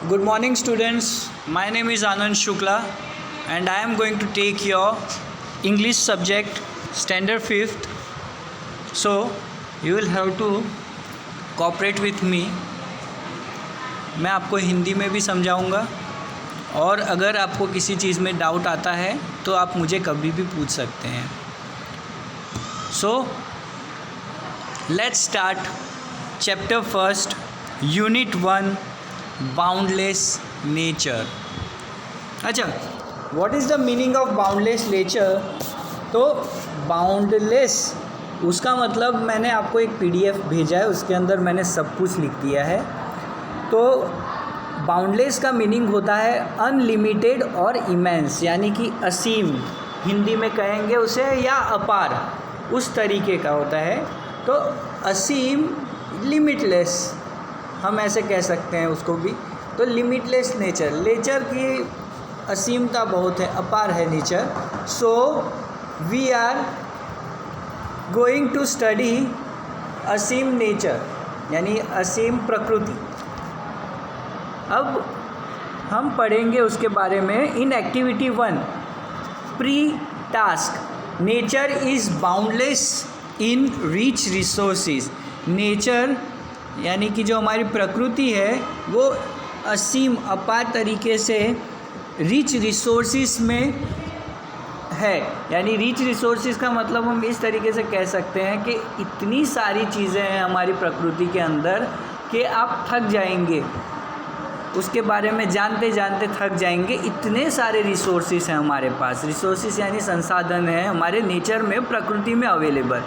Good morning, students. My name is Anand Shukla, and I am going to take your English subject, Standard 5th. So, you will have to cooperate with me. मैं आपको हिंदी में भी समझाऊंगा, और अगर आपको किसी चीज़ में डाउट आता है तो आप मुझे कभी भी पूछ सकते हैं. So, let's start chapter 1st, Unit 1, boundless nature. अच्छा, what is the meaning of boundless nature? तो बाउंडलेस, उसका मतलब मैंने आपको एक पीडीएफ भेजा है, उसके अंदर मैंने सब कुछ लिख दिया है. तो बाउंडलेस का मीनिंग होता है अनलिमिटेड और इमेंस, यानी कि असीम, हिंदी में कहेंगे उसे, या अपार, उस तरीके का होता है. तो असीम, लिमिटलेस, हम ऐसे कह सकते हैं उसको भी. तो लिमिटलेस नेचर, नेचर की असीमता बहुत है, अपार है nature. So we are going to study असीम नेचर, यानी असीम प्रकृति. अब हम पढ़ेंगे उसके बारे में in activity 1, pre task. Nature is boundless in rich resources. Nature यानी कि जो हमारी प्रकृति है वो असीम, अपार तरीके से रिच रिसोर्सेज में है. यानी रिच रिसोर्सेज का मतलब हम इस तरीके से कह सकते हैं कि इतनी सारी चीज़ें हैं हमारी प्रकृति के अंदर कि आप थक जाएंगे, उसके बारे में जानते जानते थक जाएंगे. इतने सारे रिसोर्सेज हैं हमारे पास. रिसोर्सेज यानी संसाधन है हमारे नेचर में, प्रकृति में available.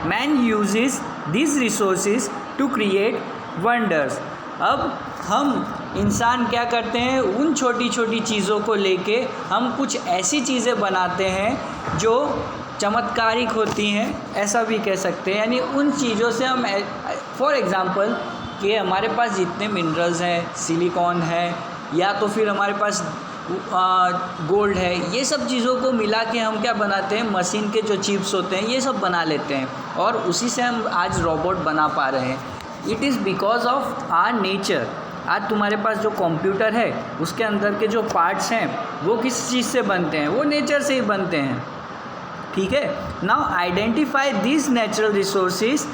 Man uses this resources to create wonders. अब हम इंसान क्या करते हैं, उन छोटी छोटी चीज़ों को लेके हम कुछ ऐसी चीज़ें बनाते हैं जो चमत्कारिक होती हैं, ऐसा भी कह सकते हैं. यानी उन चीज़ों से हम, फॉर एग्ज़ाम्पल, कि हमारे पास जितने मिनरल्स हैं, सिलिकॉन है, या तो फिर हमारे पास गोल्ड है, ये सब चीज़ों को मिला के हम क्या बनाते हैं, मशीन के जो चिप्स होते हैं ये सब बना लेते हैं, और उसी से हम आज रोबोट बना पा रहे हैं. It is because of our nature. आज तुम्हारे पास जो कंप्यूटर है उसके अंदर के जो पार्ट्स हैं वो किस चीज़ से बनते हैं, वो नेचर से ही बनते हैं. ठीक है. Now identify this natural resources.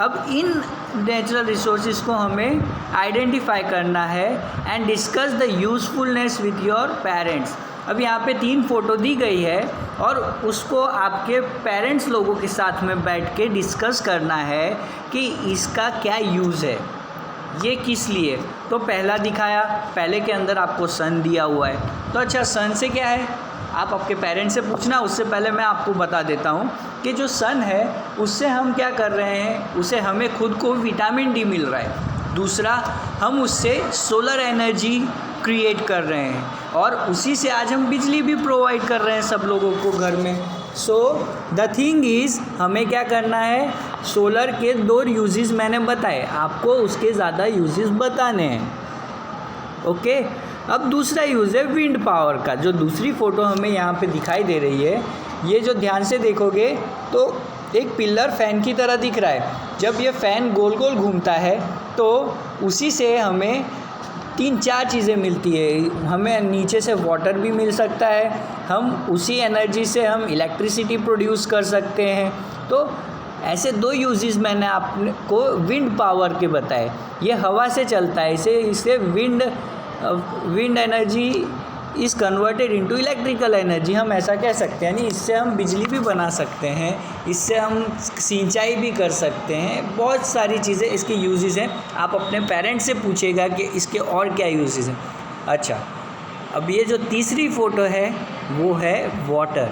अब इन नेचुरल रिसोर्सेज को हमें आइडेंटिफाई करना है and discuss the usefulness with your parents. अब यहाँ पे 3 फ़ोटो दी गई है और उसको आपके पेरेंट्स लोगों के साथ में बैठ के डिस्कस करना है कि इसका क्या यूज़ है, ये किस लिए. तो पहला दिखाया, पहले के अंदर आपको सन दिया हुआ है. तो अच्छा, सन से क्या है आप आपके पेरेंट्स से पूछना. उससे पहले मैं आपको बता देता हूँ कि जो सन है उससे हम क्या कर रहे हैं, उसे हमें खुद को विटामिन डी मिल रहा है. दूसरा, हम उससे सोलर एनर्जी क्रिएट कर रहे हैं, और उसी से आज हम बिजली भी प्रोवाइड कर रहे हैं सब लोगों को घर में. सो द थिंग इज़, हमें क्या करना है, सोलर के 2 यूजेस मैंने बताए, आपको उसके ज़्यादा यूजेस बताने हैं. ओके. अब दूसरा यूज़ है विंड पावर का, जो दूसरी फ़ोटो हमें यहाँ पे दिखाई दे रही है. ये जो ध्यान से देखोगे तो एक पिलर फ़ैन की तरह दिख रहा है. जब ये फ़ैन गोल गोल घूमता है तो उसी से हमें 3-4 चीज़ें मिलती है. हमें नीचे से वाटर भी मिल सकता है, हम उसी एनर्जी से हम इलेक्ट्रिसिटी प्रोड्यूस कर सकते हैं. तो ऐसे 2 यूजेस मैंने आपको विंड पावर के बताए. ये हवा से चलता है, इसे wind energy is converted into electrical energy, हम ऐसा कह सकते हैं. यानी इससे हम बिजली भी बना सकते हैं, इससे हम सिंचाई भी कर सकते हैं. बहुत सारी चीज़ें इसके यूजेस हैं. आप अपने पेरेंट्स से पूछेगा कि इसके और क्या यूजेस हैं. अच्छा, अब ये जो तीसरी फ़ोटो है वो है वाटर,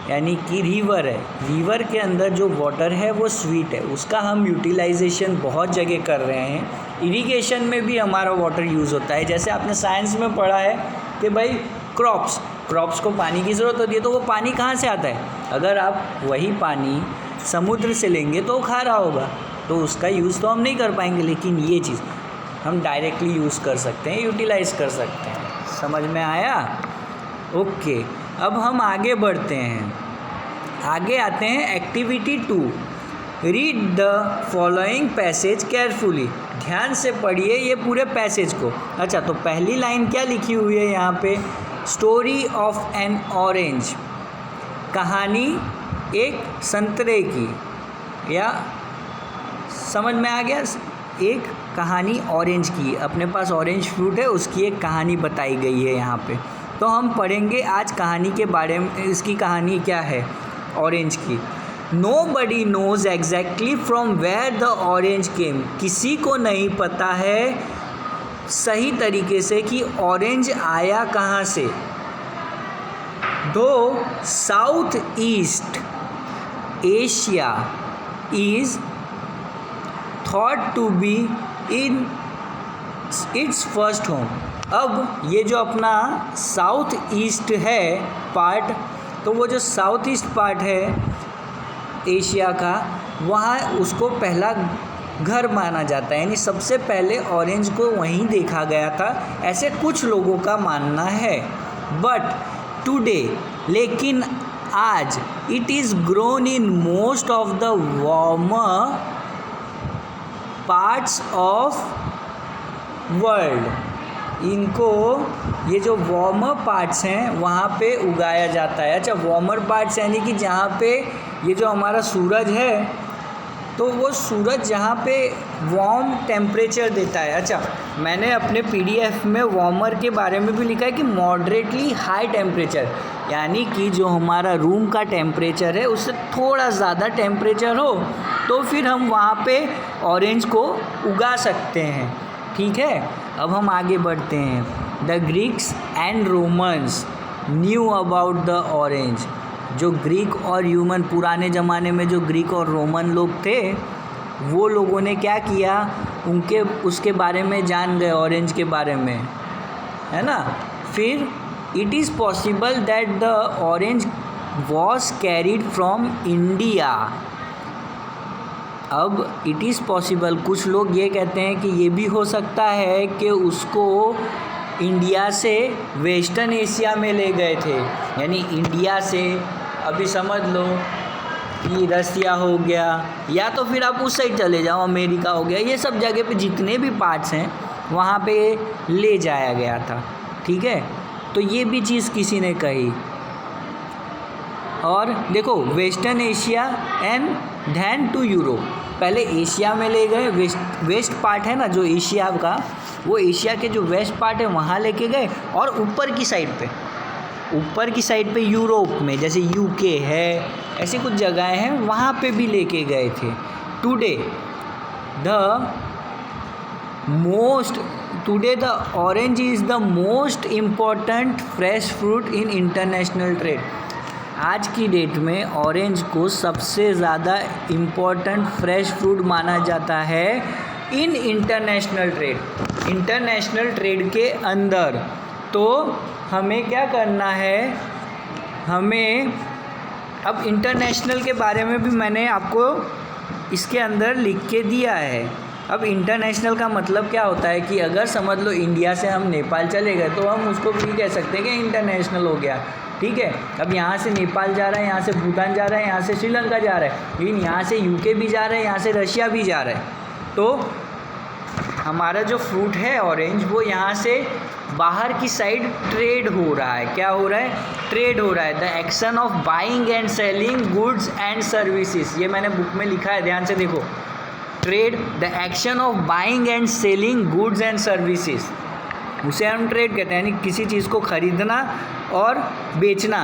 यानी कि रिवर है. रिवर के अंदर जो वाटर है वो स्वीट है, उसका हम यूटिलाइजेशन बहुत जगह कर रहे हैं. इरिगेशन में भी हमारा वाटर यूज़ होता है. जैसे आपने साइंस में पढ़ा है कि भाई क्रॉप्स को पानी की ज़रूरत होती है, तो वो पानी कहाँ से आता है. अगर आप वही पानी समुद्र से लेंगे तो वो खारा होगा, तो उसका यूज़ तो हम नहीं कर पाएंगे. लेकिन ये चीज़ हम डायरेक्टली यूज़ कर सकते हैं, यूटिलाइज़ कर सकते हैं. समझ में आया? ओके. अब हम आगे बढ़ते हैं, आगे आते हैं activity 2, read the following passage carefully, ध्यान से पढ़िए ये पूरे पैसेज को। अच्छा, तो पहली लाइन क्या लिखी हुई है यहाँ पे, स्टोरी ऑफ एन ऑरेंज, कहानी एक संतरे की, या समझ में आ गया, एक कहानी ऑरेंज की, अपने पास ऑरेंज फ्रूट है उसकी एक कहानी बताई गई है यहाँ पे। तो हम पढ़ेंगे आज कहानी के बारे में, इसकी कहानी क्या है ऑरेंज की। Nobody knows exactly from where the orange came, किसी को नहीं पता है सही तरीके से कि ऑरेंज आया कहाँ से। Though south east Asia is thought to be in its first home, अब ये जो अपना साउथ ईस्ट है पार्ट, तो वो जो साउथ ईस्ट पार्ट है एशिया का, वहाँ उसको पहला घर माना जाता है, यानी सबसे पहले ऑरेंज को वहीं देखा गया था, ऐसे कुछ लोगों का मानना है। बट टुडे, लेकिन आज, it is grown in most of the warmer parts of world, इनको ये जो वार्मर पार्ट्स हैं वहाँ पे उगाया जाता है। अच्छा, वार्मर पार्ट्स यानी कि जहाँ पे ये जो हमारा सूरज है, तो वो सूरज जहाँ पे वार्म टेम्परेचर देता है। अच्छा, मैंने अपने पीडीएफ में वार्मर के बारे में भी लिखा है कि मॉडरेटली हाई टेम्परेचर, यानी कि जो हमारा रूम का टेम्परेचर है उससे थोड़ा ज़्यादा टेम्परेचर हो तो फिर हम वहाँ पे ऑरेंज को उगा सकते हैं। ठीक है, अब हम आगे बढ़ते हैं। The Greeks and Romans knew about the orange, जो ग्रीक और ह्यूमन, पुराने ज़माने में जो ग्रीक और रोमन लोग थे, वो लोगों ने क्या किया, उनके उसके बारे में जान गए, ऑरेंज के बारे में, है ना। फिर it is possible that the orange was carried from India. अब इट इज़ पॉसिबल, कुछ लोग ये कहते हैं कि ये भी हो सकता है कि उसको इंडिया से वेस्टर्न एशिया में ले गए थे, यानी इंडिया से, अभी समझ लो कि रसिया हो गया, या तो फिर आप उस साइड चले जाओ, अमेरिका हो गया, ये सब जगह पे जितने भी पार्ट्स हैं वहाँ पे ले जाया गया था। ठीक है, तो ये भी चीज़ किसी ने कही। और देखो, वेस्टर्न एशिया एंड धैन टू यूरोप, पहले एशिया में ले गए, वेस्ट पार्ट है ना जो एशिया का, वो एशिया के जो वेस्ट पार्ट है वहाँ लेके गए, और ऊपर की साइड पे यूरोप में, जैसे यूके है, ऐसी कुछ जगहें हैं वहाँ पे भी लेके गए थे। Today the orange is the most important fresh fruit in international trade, आज की डेट में ऑरेंज को सबसे ज़्यादा इम्पॉर्टेंट फ्रेश फ्रूट माना जाता है इन इंटरनेशनल ट्रेड के अंदर। तो हमें क्या करना है, हमें अब इंटरनेशनल के बारे में भी मैंने आपको इसके अंदर लिख के दिया है। अब इंटरनेशनल का मतलब क्या होता है कि अगर समझ लो इंडिया से हम नेपाल चले गए तो हम उसको भी कह सकते हैं कि इंटरनेशनल हो गया। ठीक है, अब यहाँ से नेपाल जा रहा है, यहाँ से भूटान जा रहा है, यहाँ से श्रीलंका जा रहा है, लेकिन यहाँ से यूके भी जा रहा है, यहाँ से रशिया भी जा रहा है, तो हमारा जो फ्रूट है ऑरेंज, वो यहाँ से बाहर की साइड ट्रेड हो रहा है। क्या हो रहा है? ट्रेड हो रहा है। The action of buying and selling goods and services, ये मैंने बुक में लिखा है, ध्यान से देखो। Trade, the action of buying and selling goods and services, उसे हम ट्रेड कहते हैं, यानी किसी चीज़ को खरीदना और बेचना,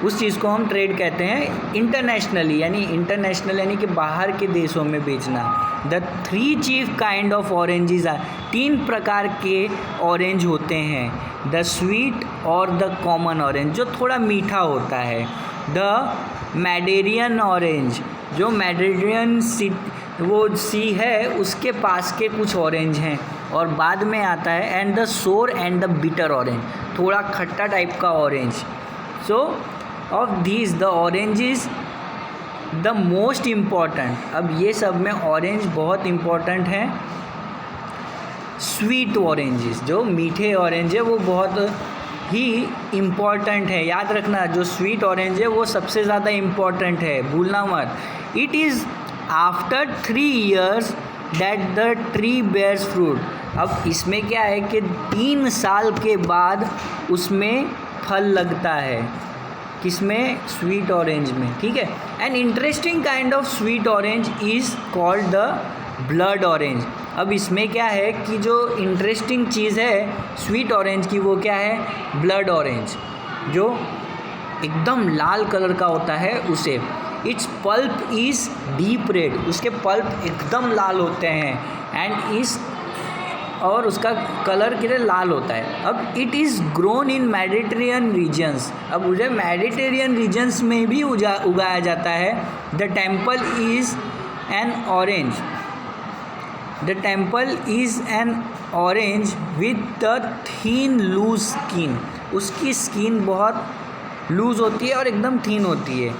उस चीज़ को हम ट्रेड कहते हैं इंटरनेशनली, यानी इंटरनेशनल यानी कि बाहर के देशों में बेचना। The 3 chief kind of oranges are, 3 प्रकार के ऑरेंज होते हैं। द स्वीट और द कॉमन ऑरेंज, जो थोड़ा मीठा होता है। द मैडेरियन ऑरेंज, जो मैडेरियन सी है उसके पास के कुछ ऑरेंज हैं, और बाद में आता है एंड द सोर एंड द बिटर ऑरेंज, थोड़ा खट्टा टाइप का orange. So of these the orange is the most important. अब ये सब में ऑरेंज बहुत इम्पॉर्टेंट है। स्वीट ऑरेंजेस, जो मीठे ऑरेंज है, वो बहुत ही इम्पॉर्टेंट है। याद रखना, जो स्वीट ऑरेंज है वो सबसे ज़्यादा इम्पॉर्टेंट है, भूलना मत। It is after 3 years that the tree bears fruit. अब इसमें क्या है कि 3 साल के बाद उसमें फल लगता है, किसमें? स्वीट ऑरेंज में, ठीक है। An interesting kind of sweet orange is called the blood orange. अब इसमें क्या है कि जो इंटरेस्टिंग चीज़ है स्वीट ऑरेंज की, वो क्या है? ब्लड ऑरेंज, जो एकदम लाल कलर का होता है उसे। It's pulp is deep red, उसके पल्प एकदम लाल होते हैं। एंड इस और उसका कलर किधर लाल होता है। अब it is grown in Mediterranean regions. अब उसे मेडिटेरियन रीजन्स में भी उगाया जाता है। The temple is an orange, the temple is an orange with the thin loose skin. उसकी स्किन बहुत लूज़ होती है और एकदम थीन होती है।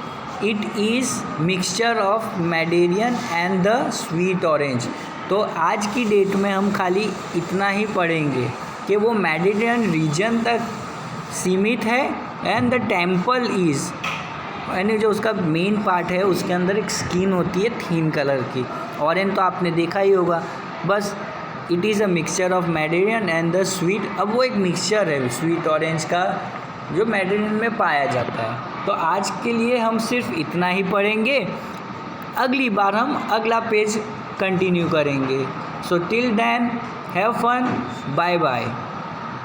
It is mixture of mandarin and the sweet orange. तो आज की डेट में हम खाली इतना ही पढ़ेंगे कि वो मेडिटेरियन रीजन तक सीमित है। एंड द टेम्पल इज़, यानी जो उसका मेन पार्ट है उसके अंदर एक स्किन होती है थीन कलर की। ऑरेंज तो आपने देखा ही होगा। बस it is a mixture of Mediterranean and the sweet. अब वो एक मिक्सचर है स्वीट ऑरेंज का जो मेडिटेरियन में पाया जाता है। तो आज के लिए हम सिर्फ इतना ही पढ़ेंगे, अगली बार हम अगला पेज कंटिन्यू करेंगे। So till then have fun, bye bye.